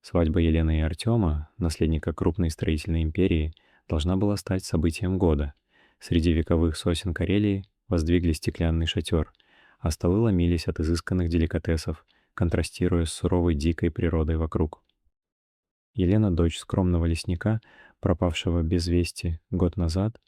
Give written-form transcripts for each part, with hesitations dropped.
Свадьба Елены и Артема, наследника крупной строительной империи, должна была стать событием года. Среди вековых сосен Карелии воздвигли стеклянный шатер, а столы ломились от изысканных деликатесов, контрастируя с суровой дикой природой вокруг. Елена, дочь скромного лесника, пропавшего без вести год назад,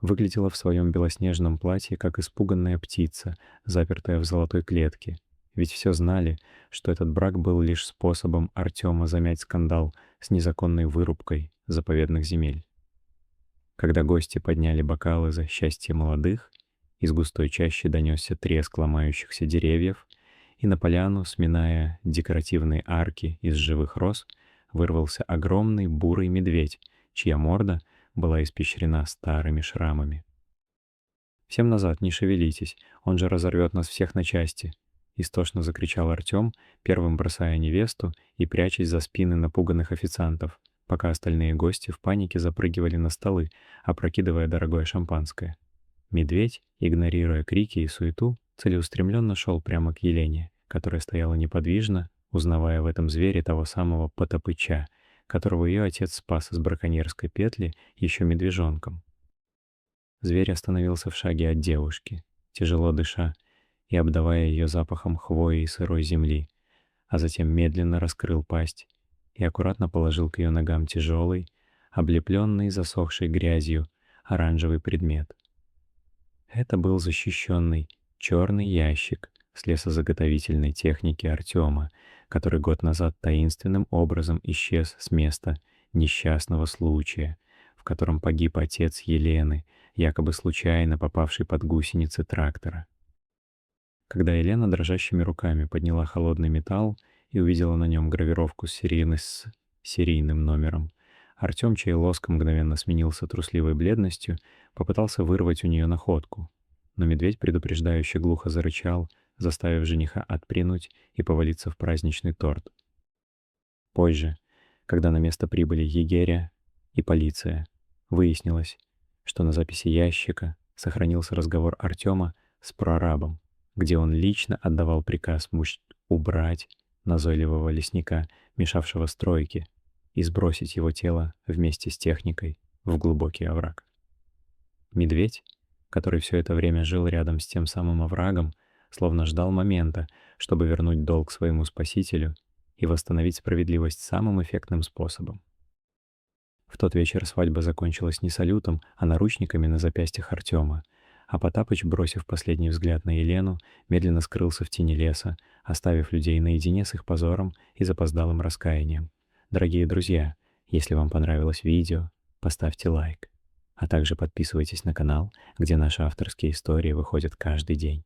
выглядела в своем белоснежном платье, как испуганная птица, запертая в золотой клетке. Ведь все знали, что этот брак был лишь способом Артема замять скандал с незаконной вырубкой заповедных земель. Когда гости подняли бокалы за счастье молодых, из густой чащи донесся треск ломающихся деревьев, и на поляну, сминая декоративные арки из живых роз, вырвался огромный бурый медведь, чья морда была испещрена старыми шрамами. «Всем назад, не шевелитесь, он же разорвет нас всех на части!» — истошно закричал Артем, первым бросая невесту и прячась за спины напуганных официантов, пока остальные гости в панике запрыгивали на столы, опрокидывая дорогое шампанское. Медведь, игнорируя крики и суету, целеустремленно шел прямо к Елене, которая стояла неподвижно, узнавая в этом звере того самого Потапыча, которого ее отец спас из браконьерской петли еще медвежонком. Зверь остановился в шаге от девушки, тяжело дыша и обдавая ее запахом хвои и сырой земли, а затем медленно раскрыл пасть и аккуратно положил к ее ногам тяжелый, облепленный засохшей грязью, оранжевый предмет. Это был защищенный черный ящик с лесозаготовительной техники Артема, который год назад таинственным образом исчез с места несчастного случая, в котором погиб отец Елены, якобы случайно попавший под гусеницы трактора. Когда Елена дрожащими руками подняла холодный металл и увидела на нем гравировку с серийным номером, Артем, чей лоск мгновенно сменился трусливой бледностью, попытался вырвать у нее находку, но медведь предупреждающе глухо зарычал, заставив жениха отпрянуть и повалиться в праздничный торт. Позже, когда на место прибыли егеря и полиция, выяснилось, что на записи ящика сохранился разговор Артема с прорабом, где он лично отдавал приказ убрать назойливого лесника, мешавшего стройке, и сбросить его тело вместе с техникой в глубокий овраг. Медведь, который все это время жил рядом с тем самым оврагом, словно ждал момента, чтобы вернуть долг своему спасителю и восстановить справедливость самым эффектным способом. В тот вечер свадьба закончилась не салютом, а наручниками на запястьях Артема, а Потапыч, бросив последний взгляд на Елену, медленно скрылся в тени леса, оставив людей наедине с их позором и запоздалым раскаянием. Дорогие друзья, если вам понравилось видео, поставьте лайк, а также подписывайтесь на канал, где наши авторские истории выходят каждый день.